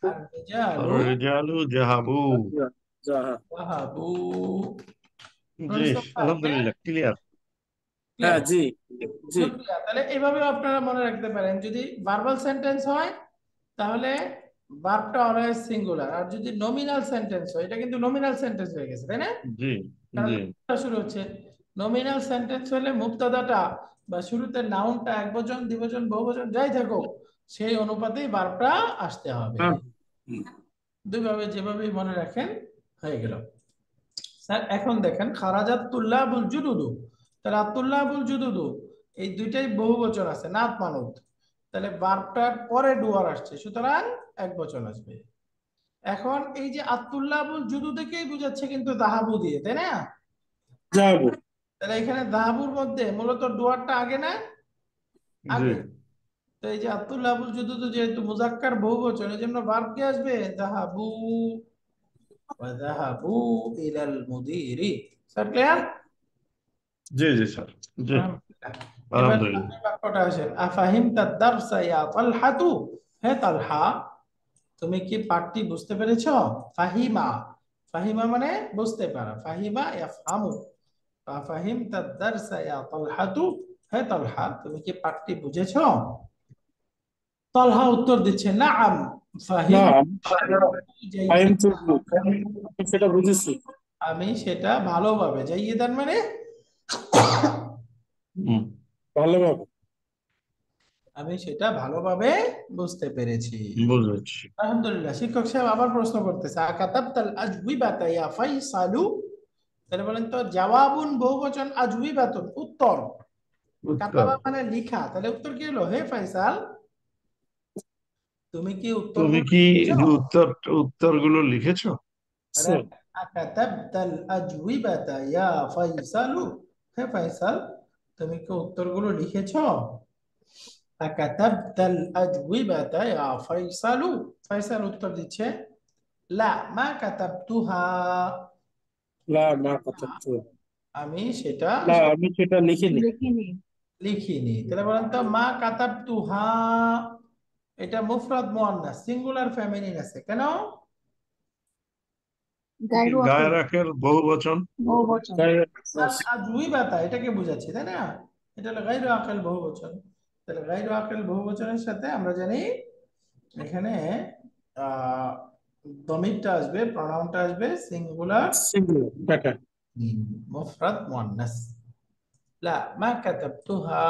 আর রিজালু আর রিজালু যাহাবু। যাহা যাহাবু। জি, আলহামদুলিল্লাহ, ক্লিয়ার। হ্যাঁ জি জি শুকরিয়া। তাহলে এভাবে আপনারা মনে রাখতে পারেন, যদি ভার্বাল সেন্টেন্স হয় তাহলে ভার্বটা অলওয়েজ সিঙ্গুলার, আর যদি নমিনাল সেন্টেন্স হয়, এটা কিন্তু নমিনাল সেন্টেন্স হয়ে গেছে, তাই না? জি কারণ জি মুক্তাদা শুরু হচ্ছে। নমিনাল সেন্টেন্স হলে মুক্তাদাটা বা শুরুতে নাউনটা একবচন, দ্বিবচন, বহুবচন যাই থাকুক, সেই অনুপাতেই ভার্বটা আসতে হবে। হ্যাঁ দুইভাবে যেভাবেই মনে রাখেন হয়ে গেল। স্যার এখন দেখেন খারাজাত তুল্লাবুল জুদুদু, তাহলে আতুল্লাবুল জুদুদু এই দুইটাই বহুবচন আছে, নাত মানত, তাহলে ভার্বটার পরে ডুয়ার আসছে, সুতরাং একবচন আসবে। এখন এই যে আতুল্লাবুল জুদুদেকেই বুঝাচ্ছে কিন্তু দাহাবু দিয়ে, তাই না? যাহাবু তাহলে এখানে দাহাবুর মধ্যে মূলত ডুয়ারটা আগে না জি। আগে? তো এই যে আতুল্লাবুল জুদুদু যেহেতু মুজাক্কার বহুবচন, এই জন্য ভার্ব কি আসবে? দাহাবু ওয়া দাহাবু ইলাল মুদিরি। Sir clear? জি জি স্যার। জি, আলহামদুলিল্লাহ। এবার আলহামদুলিল্লাহ। আপনি বাক্যটা আসেন আফাহিমতা দারসা ইয়া তালহাতু। হে তালহা, তুমি কি পাঠটি বুঝতে পেরেছো? ফাহিমা, ফাহিমা মানে বুঝতে পারা, ফাহিমা ইয়াফহামু। আফাহিমতা দারসা ইয়া তালহাতু। হে তালহা, তুমি কি পাঠটি বুঝেছো? তালহা উত্তর দিচ্ছে নাআম না ফাহিম আইম জাইয়িদ। তো সেটা বুঝেছি আমি সেটা ভালোভাবে, জাইয়িদান মানে হুম। ভালোভাবে আমি সেটা ভালোভাবে বুঝতে পেরেছি। বুঝেছি। আলহামদুলিল্লাহ। শিক্ষক সাহেব আবার প্রশ্ন করতেছে, আকাতাবতাল আজউইবাতা ইয়া ফাইসালু। তাহলে বলেন তো, জাওয়াবুন বহুবচন, আজউইবাতুন উত্তর, উত্তর। কাতাবা মানে লিখা, তাহলে উত্তর কি হলো? হে ফাইসাল, তুমি কি তুমি উত্তরগুলো কি লিখেছো? উত্তরগুলো লিখেছো? আকাতাবতাল আজউইবাতা ইয়া ফাইসালু, হে ফাইসাল, তুমি কি উত্তরগুলো লিখেছো? আকাতাবতাল আজউইবাতা ইয়া ফাইসালু। ফাইসাল উত্তর দিচ্ছে, লা মা কাতাবতুহা, লা মা কাতাবতু, আমি সেটা না আমি সেটা লিখিনি। লিখিনি। লিখিনি। তাহলে বলেন তো, মা কাতাবতুহা, এটা মুফরাদ মুআন্নাস, সিঙ্গুলার ফেমিনিন আছে কেন? গায়রু আকিল, গায়ের আখের বহুবচন। বহুবচন। আল আজউইবাতা এটাকে বুঝাচ্ছি, তাই না? এটা হলো গায়রু আকিল বহুবচন। তাহলে গায়রু আকিল বহুবচনের সাথে আমরা জানি এখানে আহ দমিরটা আসবে, প্রনাউনটা আসবে সিঙ্গুলার সিঙ্গুলার টাটা। মুফরাদ মুআন্নাস। লা মা কাতাবতুহা।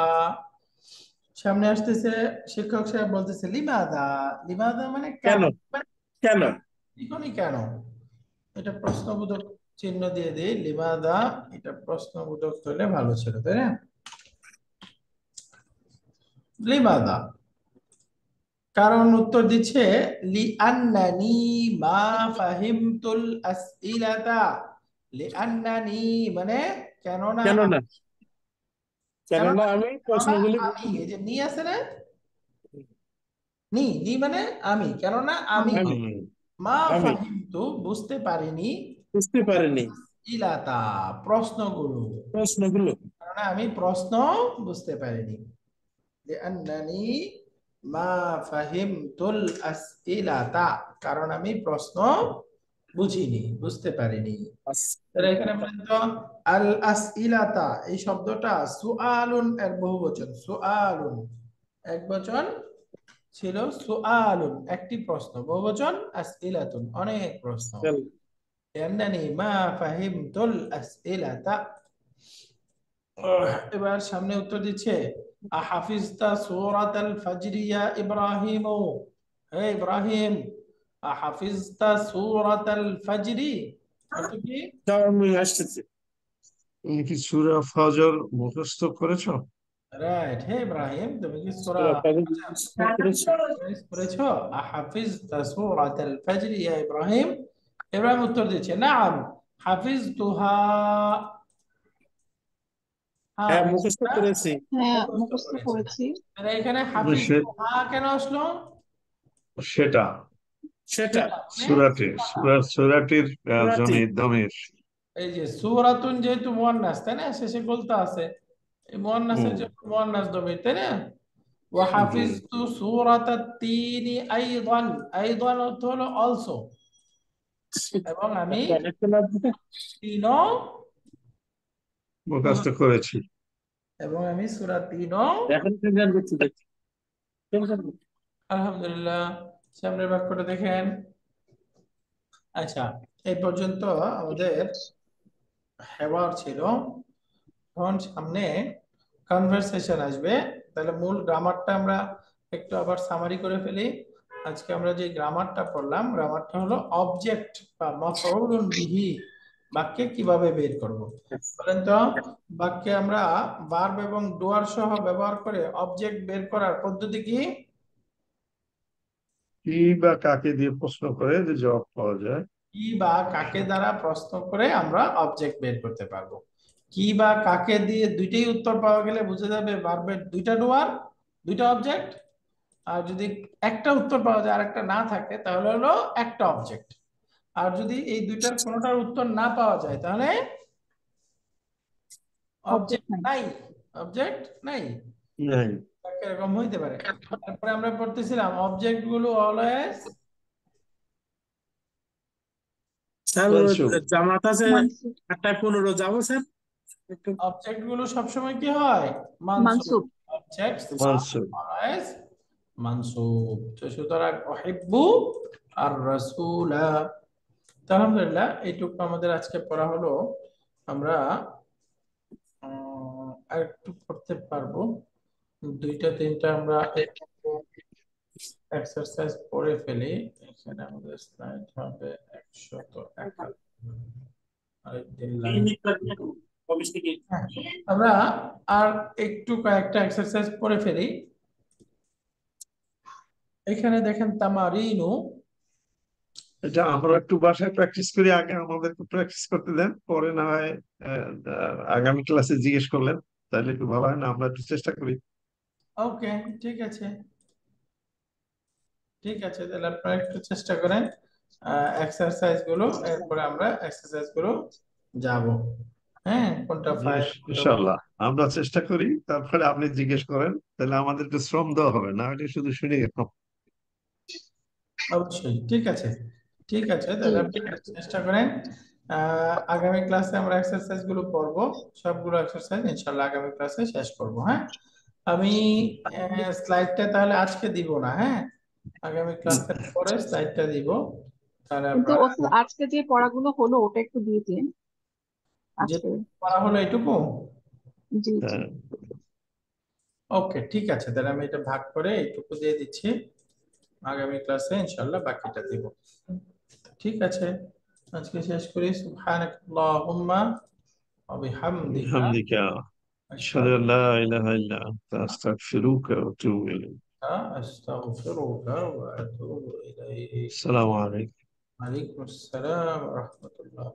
সামনে আসতেছে, শিক্ষক সাহেব বলতেছে লিমাদা। লিমাদা মানে কেন? কেন? মানে কেন? লিখনি কেন? এটা প্রশ্নবোধক চিহ্ন দিয়ে দিই, লিমাদা। এটা প্রশ্নবোধক হলে ভালো ছিল, তাই না? লিমাদা, কারণ উত্তর দিচ্ছে লিআন্নানি মা ফাহিমতুল আসইলাতা। লিআন্নানি মানে কেননা, কেননা, কেননা কেননা আমি কেননা প্রশ্নগুলি আমি, এই যে নি আছে না, নি নি মানে আমি, কেননা আমি আমি, আমি মা আমি ফাহিমতু বুঝতে পারিনি, বুঝতে পারিনি ইলাতা প্রশ্নগুলো, প্রশ্নগুলো। কারণ আমি প্রশ্ন বুঝতে পারিনি। লিআন্নানি মা ফাহিমতুল আসইলাতা, কারণ আমি প্রশ্ন বুঝিনি, বুঝতে পারিনি। তাহলে এখানে বলেন তো, আল আসইলাতা এই শব্দটা সুআলুন এর বহুবচন, সুআলুন এক বচন ছিল, সুআলুন একটি প্রশ্ন, বহুবচন আসইলাতুন অনেক প্রশ্ন। লিআন্নানি মা ফাহিমতুল আসইলাতা। এবার সামনে উত্তর দিচ্ছে, আহাফিজতা সূরাতাল ফাজরি ইয়া ইব্রাহিম। হে ইব্রাহিম, আহাফিজতা সূরাতাল ফাজরি অর্থ কি? তাও আমি আসতেছি। তুমি কি সূরা ফজর মুখস্থ করেছো? রাইট। হে ইব্রাহিম, তুমি কি সূরা সূরা ফাজর ফাজর করেছি। পড়েছো? আহাফিজতা সূরাতাল ফাজরি ইয়া ইব্রাহিম। ইব্রাহিম উত্তর দিচ্ছে, নাম হাফিজতুহা। হ্যাঁ, হ্যাঁ আমি মুখস্থ সেটা করেছি। হ্যাঁ মুখস্থ মুখস্থ করেছি। করেছি। তাহলে এখানে তুমি হাফিজতুহা কেন আসলো? সেটা সেটা সেটা মানে সূরাটির সূরাটি দমের। এই যে সূরাতুন যেহেতু মুয়ান্নাস, তাই না, শেষে বলতে আছে, এই মুয়ান্নাসের হুম। জন্য মুয়ান্নাস দমির, তাই না? ওয়া জি। হাফিজতু সূরাতাত তিনি আইদান। আইদান অর্থ হলো অলসো, এবং আমি অনেকটা লাগবে। তিনও মুখস্থ মুখস্থ, করেছি। এবং আমি সূরা তিনও। এখন টেনশন করছি, দেখছি টেনশন করছি। আলহামদুলিল্লাহ। সামনের বাক্যটা দেখেন। আচ্ছা, এই পর্যন্ত আমাদের হেওয়ার ছিল। এখন সামনে কনভারসেশন আসবে। তাহলে মূল গ্রামারটা আমরা একটু আবার সামারি করে ফেলি। আজকে আমরা যে গ্রামারটা পড়লাম, গ্রামারটা হলো অবজেক্ট বা মাফউলুন বিহি বাক্যে কিভাবে বের করব বলেন তো। বাক্যে আমরা ভার্ব এবং ডুয়ার সহ ব্যবহার করে অবজেক্ট বের করার পদ্ধতি কি? কি বা কাকে দিয়ে প্রশ্ন করে যে জবাব পাওয়া যায়। কি বা কাকে দ্বারা প্রশ্ন করে আমরা অবজেক্ট বের করতে পারবো। কি বা কাকে দিয়ে দুইটাই উত্তর পাওয়া গেলে বুঝে যাবে ভার্বের দুইটা ডুয়ার, দুইটা অবজেক্ট। আর যদি একটা উত্তর পাওয়া যায় আর একটা না থাকে, তাহলে হলো একটা অবজেক্ট। আর যদি এই দুইটার কোনোটার উত্তর না পাওয়া যায়, তাহলে অবজেক্ট অবজেক্ট নাই। নাই, অবজেক্ট নাই। নাই। এরকম হইতে পারে। তারপরে আমরা পড়তেছিলাম অবজেক্ট গুলো অলওয়েজ স্যার মানসুব। জামাত আছে, মানসুব। 8:15 যাবো স্যার একটু। অবজেক্ট গুলো সবসময় কি হয়? মানসুব। মানসুব। অবজেক্টস আর মানসুব। অলওয়েজ মানসুব। তো সুতরাং উহিব্বু আর রাসূলা। তো আলহামদুলিল্লাহ, এইটুকু আমাদের আজকে পড়া হলো। আমরা আরেকটু পড়তে পারবো, দুইটা তিনটা আমরা একটু এক্সারসাইজ করে ফেলি। এখানে আমাদের স্লাইড হবে 171। আরেকদিন লাইন। অফিস থেকে আমরা আর একটু কয়েকটা এক্সারসাইজ করে ফেলি। এখানে দেখেন তামারিনু। এটা আমরা একটু বাসায় প্র্যাকটিস করি, আগে আমাদেরকে প্র্যাকটিস করতে দেন, পরে না হয় আগামী ক্লাসে জিজ্ঞেস করলেন, তাহলে একটু ভালো হয় না? আমরা একটু চেষ্টা করি। ওকে, ঠিক আছে, ঠিক আছে, তাহলে আপনারা একটু চেষ্টা করেন এক্সারসাইজ গুলো, এরপরে আমরা এক্সারসাইজ গুলো যাব। হ্যাঁ, কোনটা ফাইল ইনশাল্লাহ আমরা চেষ্টা করি, তারপরে আপনি জিজ্ঞেস করেন, তাহলে আমাদেরকে শ্রম দেওয়া হবে না, এটা শুধু শুনে গেলাম। অবশ্যই, ঠিক আছে, ঠিক আছে, জি তাহলে আপনি চেষ্টা করেন। আগামী ক্লাসে আমরা এক্সারসাইজ গুলো পড়বো, সবগুলো এক্সারসাইজ ইনশাল্লাহ আগামী ক্লাসে শেষ করব। হ্যাঁ, আমি স্লাইডটা তাহলে আজকে দিব না, হ্যাঁ, আগামী ক্লাসের পরে স্লাইডটা দিব। তাহলে কিন্তু আপনারা ওস্তাদ আজকে যে পড়াগুলো হলো ওটা একটু দিয়ে দিন যে আজকে। পড়া হলো এটুকু। জি জি। হ্যাঁ, ওকে, ঠিক আছে, তাহলে আমি এটা ভাগ করে এইটুকু দিয়ে দিচ্ছি। আগামী ক্লাসে ইনশাল্লাহ বাকিটা দিব। ঠিক আছে, আজকে শেষ করি। সুবহানাকাল্লাহুম্মা ওয়া বিহামদিকা বিহামদিকা আশহাদু আশহাদু আল্লা ইলাহা ইল্লা আনতা আস্তাগফিরুকা ওয়া আতুবু ইলাইক। আল্লা আস্তাগফিরুকা ওয়া আতুবু ইলাইক। আসসালামু আলাইকুম। ওয়া আলাইকুম আসসালাম ওয়া রাহমাতুল্লাহ।